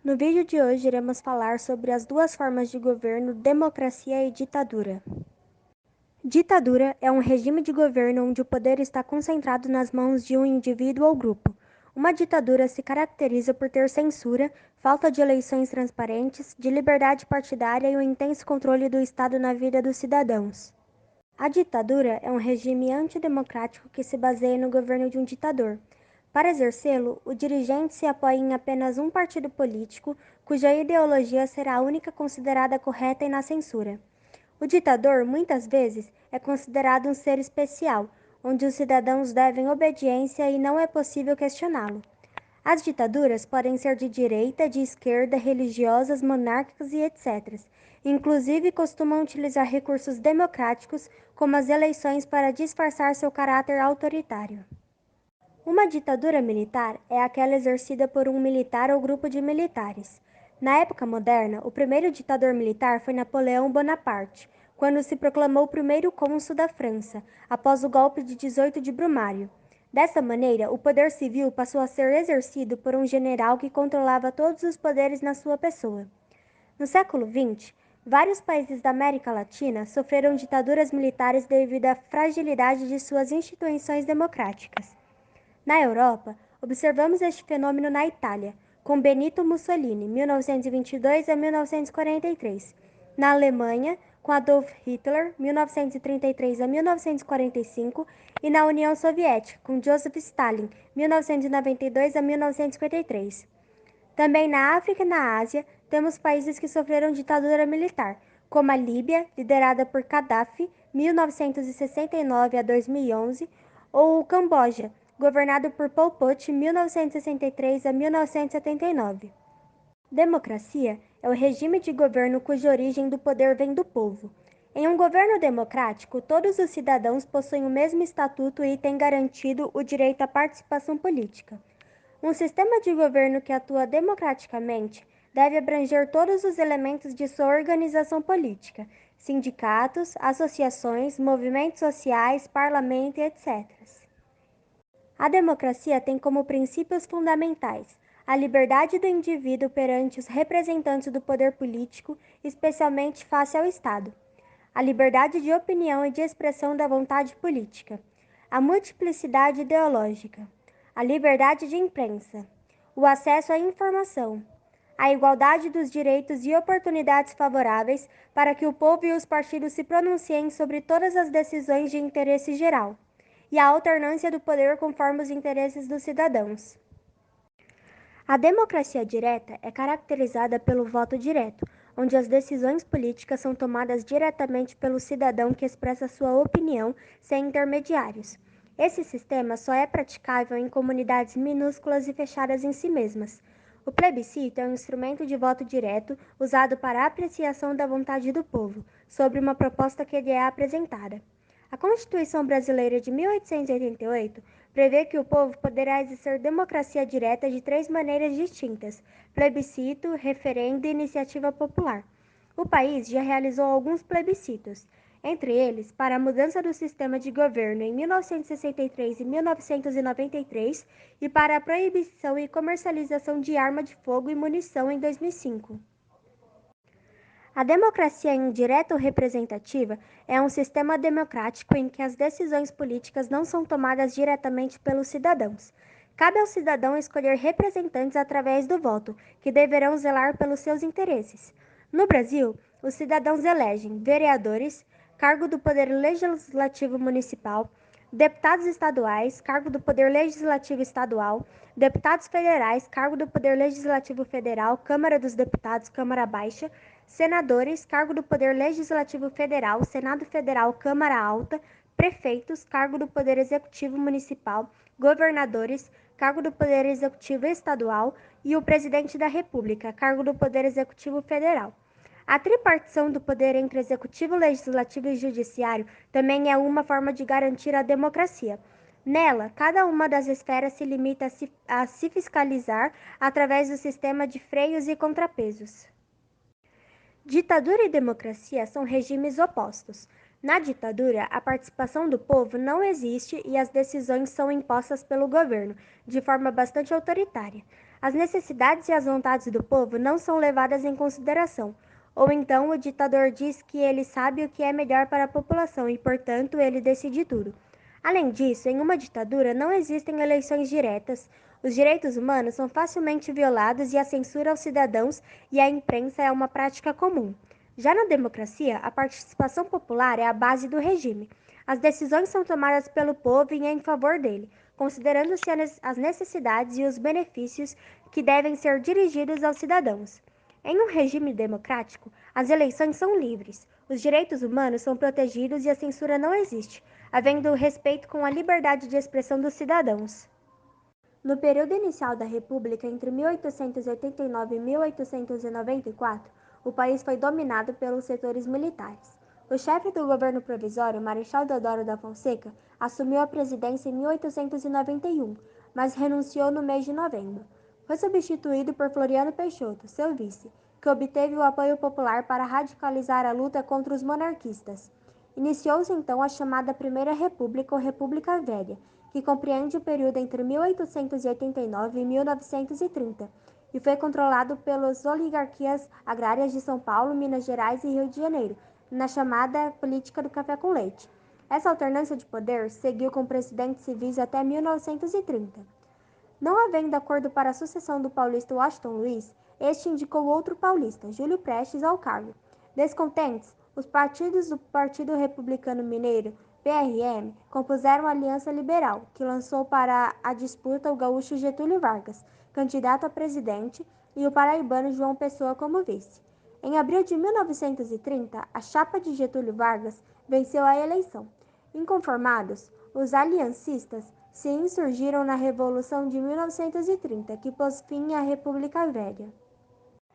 No vídeo de hoje iremos falar sobre as duas formas de governo, democracia e ditadura. Ditadura é um regime de governo onde o poder está concentrado nas mãos de um indivíduo ou grupo. Uma ditadura se caracteriza por ter censura, falta de eleições transparentes, de liberdade partidária e um intenso controle do Estado na vida dos cidadãos. A ditadura é um regime antidemocrático que se baseia no governo de um ditador. Para exercê-lo, o dirigente se apoia em apenas um partido político, cuja ideologia será a única considerada correta e na censura. O ditador, muitas vezes, é considerado um ser especial, onde os cidadãos devem obediência e não é possível questioná-lo. As ditaduras podem ser de direita, de esquerda, religiosas, monárquicas e etc. Inclusive, costumam utilizar recursos democráticos, como as eleições, para disfarçar seu caráter autoritário. Uma ditadura militar é aquela exercida por um militar ou grupo de militares. Na época moderna, o primeiro ditador militar foi Napoleão Bonaparte, quando se proclamou o primeiro cônsul da França, após o golpe de 18 de Brumário. Dessa maneira, o poder civil passou a ser exercido por um general que controlava todos os poderes na sua pessoa. No século XX, vários países da América Latina sofreram ditaduras militares devido à fragilidade de suas instituições democráticas. Na Europa, observamos este fenômeno na Itália, com Benito Mussolini, 1922 a 1943. Na Alemanha, com Adolf Hitler, 1933 a 1945. E na União Soviética, com Joseph Stalin, 1992 a 1953. Também na África e na Ásia, temos países que sofreram ditadura militar, como a Líbia, liderada por Gaddafi, 1969 a 2011, ou o Camboja, governado por Pol Pot, 1963 a 1979. Democracia é o regime de governo cuja origem do poder vem do povo. Em um governo democrático, todos os cidadãos possuem o mesmo estatuto e têm garantido o direito à participação política. Um sistema de governo que atua democraticamente deve abranger todos os elementos de sua organização política: sindicatos, associações, movimentos sociais, parlamento, etc. A democracia tem como princípios fundamentais a liberdade do indivíduo perante os representantes do poder político, especialmente face ao Estado, a liberdade de opinião e de expressão da vontade política, a multiplicidade ideológica, a liberdade de imprensa, o acesso à informação, a igualdade dos direitos e oportunidades favoráveis para que o povo e os partidos se pronunciem sobre todas as decisões de interesse geral, e a alternância do poder conforme os interesses dos cidadãos. A democracia direta é caracterizada pelo voto direto, onde as decisões políticas são tomadas diretamente pelo cidadão que expressa sua opinião sem intermediários. Esse sistema só é praticável em comunidades minúsculas e fechadas em si mesmas. O plebiscito é um instrumento de voto direto usado para a apreciação da vontade do povo sobre uma proposta que lhe é apresentada. A Constituição Brasileira de 1888 prevê que o povo poderá exercer democracia direta de três maneiras distintas: plebiscito, referendo e iniciativa popular. O país já realizou alguns plebiscitos, entre eles para a mudança do sistema de governo em 1963 e 1993 e para a proibição e comercialização de arma de fogo e munição em 2005. A democracia indireta ou representativa é um sistema democrático em que as decisões políticas não são tomadas diretamente pelos cidadãos. Cabe ao cidadão escolher representantes através do voto, que deverão zelar pelos seus interesses. No Brasil, os cidadãos elegem vereadores, cargo do Poder Legislativo Municipal, deputados estaduais, cargo do Poder Legislativo Estadual, deputados federais, cargo do Poder Legislativo Federal, Câmara dos Deputados, Câmara Baixa, senadores, cargo do Poder Legislativo Federal, Senado Federal, Câmara Alta, prefeitos, cargo do Poder Executivo Municipal, governadores, cargo do Poder Executivo Estadual e o Presidente da República, cargo do Poder Executivo Federal. A tripartição do poder entre executivo, legislativo e judiciário também é uma forma de garantir a democracia. Nela, cada uma das esferas se limita a se fiscalizar através do sistema de freios e contrapesos. Ditadura e democracia são regimes opostos. Na ditadura, a participação do povo não existe e as decisões são impostas pelo governo, de forma bastante autoritária. As necessidades e as vontades do povo não são levadas em consideração. Ou então o ditador diz que ele sabe o que é melhor para a população e, portanto, ele decide tudo. Além disso, em uma ditadura não existem eleições diretas, os direitos humanos são facilmente violados e a censura aos cidadãos e à imprensa é uma prática comum. Já na democracia, a participação popular é a base do regime. As decisões são tomadas pelo povo e em favor dele, considerando-se as necessidades e os benefícios que devem ser dirigidos aos cidadãos. Em um regime democrático, as eleições são livres, os direitos humanos são protegidos e a censura não existe, havendo respeito com a liberdade de expressão dos cidadãos. No período inicial da República, entre 1889 e 1894, o país foi dominado pelos setores militares. O chefe do governo provisório, Marechal Deodoro da Fonseca, assumiu a presidência em 1891, mas renunciou no mês de novembro. Foi substituído por Floriano Peixoto, seu vice, que obteve o apoio popular para radicalizar a luta contra os monarquistas. Iniciou-se então a chamada Primeira República ou República Velha, que compreende o período entre 1889 e 1930, e foi controlado pelas oligarquias agrárias de São Paulo, Minas Gerais e Rio de Janeiro, na chamada política do café com leite. Essa alternância de poder seguiu com presidentes civis até 1930. Não havendo acordo para a sucessão do paulista Washington Luiz, este indicou outro paulista, Júlio Prestes, ao cargo. Descontentes, os partidos do Partido Republicano Mineiro, PRM, compuseram a Aliança Liberal, que lançou para a disputa o gaúcho Getúlio Vargas, candidato a presidente, e o paraibano João Pessoa como vice. Em abril de 1930, a chapa de Getúlio Vargas venceu a eleição. Inconformados, os aliancistas se insurgiram na Revolução de 1930, que pôs fim à República Velha.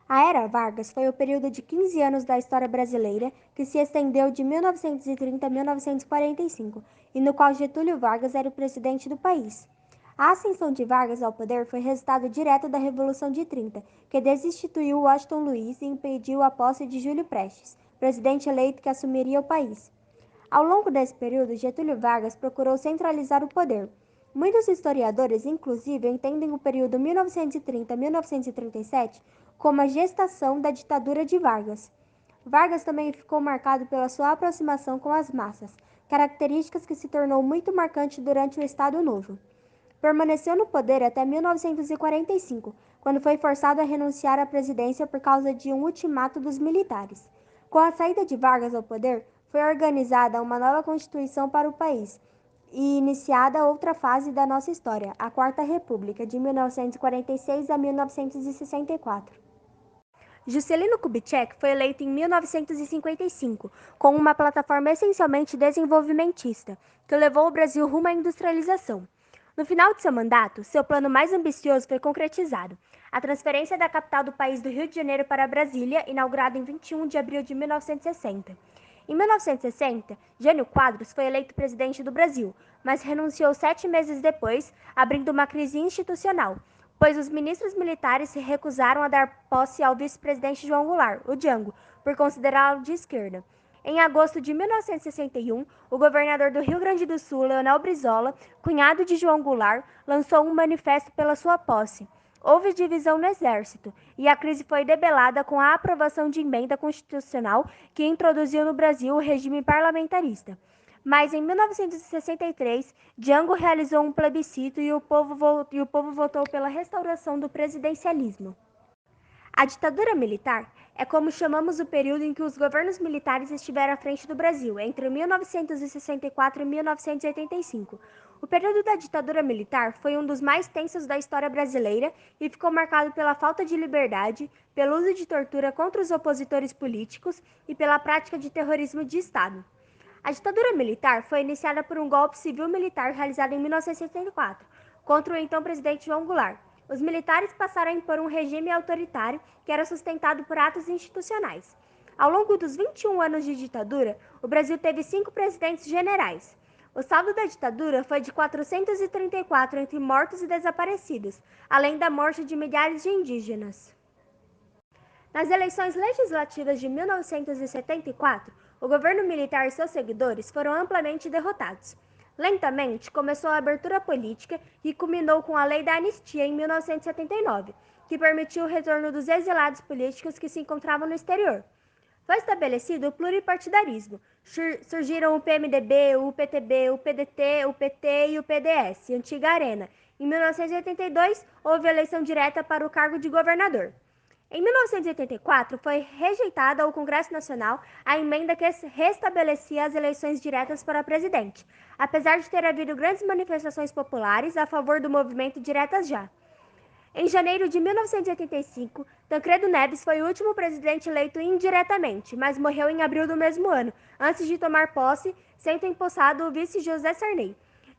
A Era Vargas foi o período de 15 anos da história brasileira que se estendeu de 1930 a 1945 e no qual Getúlio Vargas era o presidente do país. A ascensão de Vargas ao poder foi resultado direto da Revolução de 30, que destituiu Washington Luiz e impediu a posse de Júlio Prestes, presidente eleito que assumiria o país. Ao longo desse período, Getúlio Vargas procurou centralizar o poder. Muitos historiadores, inclusive, entendem o período 1930-1937 como a gestação da ditadura de Vargas. Vargas também ficou marcado pela sua aproximação com as massas, características que se tornou muito marcante durante o Estado Novo. Permaneceu no poder até 1945, quando foi forçado a renunciar à presidência por causa de um ultimato dos militares. Com a saída de Vargas ao poder, foi organizada uma nova Constituição para o país e iniciada outra fase da nossa história, a Quarta República, de 1946 a 1964. Juscelino Kubitschek foi eleito em 1955, com uma plataforma essencialmente desenvolvimentista, que levou o Brasil rumo à industrialização. No final de seu mandato, seu plano mais ambicioso foi concretizado: a transferência da capital do país do Rio de Janeiro para Brasília, inaugurada em 21 de abril de 1960. Em 1960, Jânio Quadros foi eleito presidente do Brasil, mas renunciou 7 meses depois, abrindo uma crise institucional, pois os ministros militares se recusaram a dar posse ao vice-presidente João Goulart, o Jango, por considerá-lo de esquerda. Em agosto de 1961, o governador do Rio Grande do Sul, Leonel Brizola, cunhado de João Goulart, lançou um manifesto pela sua posse. Houve divisão no exército e a crise foi debelada com a aprovação de emenda constitucional que introduziu no Brasil o regime parlamentarista. Mas em 1963, Jango realizou um plebiscito e o povo votou pela restauração do presidencialismo. A ditadura militar é como chamamos o período em que os governos militares estiveram à frente do Brasil, entre 1964 e 1985. O período da ditadura militar foi um dos mais tensos da história brasileira e ficou marcado pela falta de liberdade, pelo uso de tortura contra os opositores políticos e pela prática de terrorismo de Estado. A ditadura militar foi iniciada por um golpe civil-militar realizado em 1964 contra o então presidente João Goulart. Os militares passaram a impor um regime autoritário que era sustentado por atos institucionais. Ao longo dos 21 anos de ditadura, o Brasil teve 5 presidentes generais. O saldo da ditadura foi de 434 entre mortos e desaparecidos, além da morte de milhares de indígenas. Nas eleições legislativas de 1974, o governo militar e seus seguidores foram amplamente derrotados. Lentamente, começou a abertura política e culminou com a Lei da Anistia em 1979, que permitiu o retorno dos exilados políticos que se encontravam no exterior. Foi estabelecido o pluripartidarismo. Surgiram o PMDB, o PTB, o PDT, o PT e o PDS, antiga Arena. Em 1982, houve eleição direta para o cargo de governador. Em 1984, foi rejeitada ao Congresso Nacional a emenda que restabelecia as eleições diretas para presidente, apesar de ter havido grandes manifestações populares a favor do movimento Diretas Já. Em janeiro de 1985, Tancredo Neves foi o último presidente eleito indiretamente, mas morreu em abril do mesmo ano, antes de tomar posse, sendo empossado o vice José Sarney,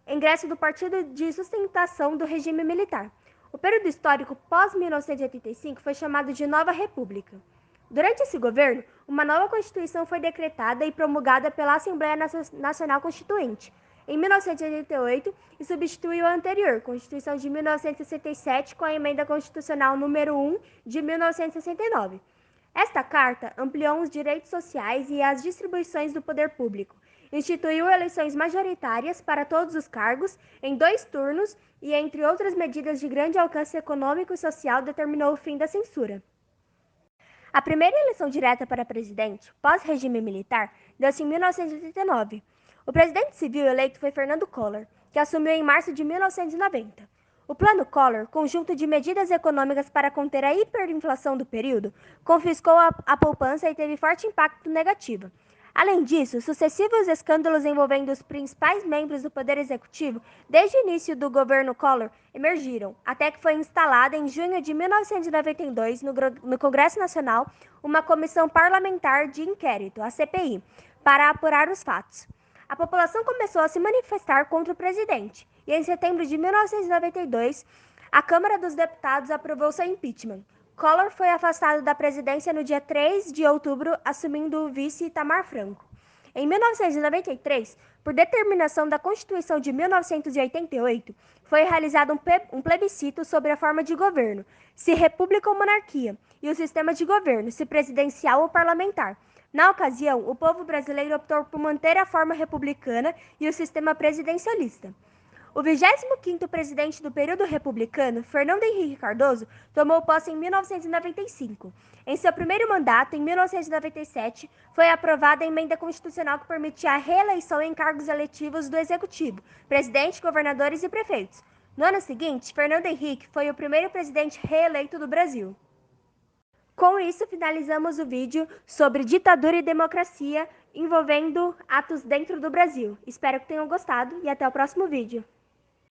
ingresso do Partido de Sustentação do Regime Militar. O período histórico pós-1985 foi chamado de Nova República. Durante esse governo, uma nova Constituição foi decretada e promulgada pela Assembleia Nacional Constituinte, em 1988, e substituiu a anterior, Constituição de 1967, com a Emenda Constitucional número 1 de 1969. Esta carta ampliou os direitos sociais e as distribuições do poder público, instituiu eleições majoritárias para todos os cargos, em 2 turnos e, entre outras medidas de grande alcance econômico e social, determinou o fim da censura. A primeira eleição direta para presidente, pós-regime militar, deu-se em 1989. O presidente civil eleito foi Fernando Collor, que assumiu em março de 1990. O Plano Collor, conjunto de medidas econômicas para conter a hiperinflação do período, confiscou a poupança e teve forte impacto negativo. Além disso, sucessivos escândalos envolvendo os principais membros do Poder Executivo desde o início do governo Collor emergiram, até que foi instalada em junho de 1992 no Congresso Nacional uma comissão parlamentar de inquérito, a CPI, para apurar os fatos. A população começou a se manifestar contra o presidente e, em setembro de 1992, a Câmara dos Deputados aprovou seu impeachment. Collor foi afastado da presidência no dia 3 de outubro, assumindo o vice Itamar Franco. Em 1993, por determinação da Constituição de 1988, foi realizado um plebiscito sobre a forma de governo, se república ou monarquia, e o sistema de governo, se presidencial ou parlamentar. Na ocasião, o povo brasileiro optou por manter a forma republicana e o sistema presidencialista. O 25º presidente do período republicano, Fernando Henrique Cardoso, tomou posse em 1995. Em seu primeiro mandato, em 1997, foi aprovada a emenda constitucional que permitia a reeleição em cargos eletivos do Executivo, presidente, governadores e prefeitos. No ano seguinte, Fernando Henrique foi o primeiro presidente reeleito do Brasil. Com isso, finalizamos o vídeo sobre ditadura e democracia envolvendo atos dentro do Brasil. Espero que tenham gostado e até o próximo vídeo.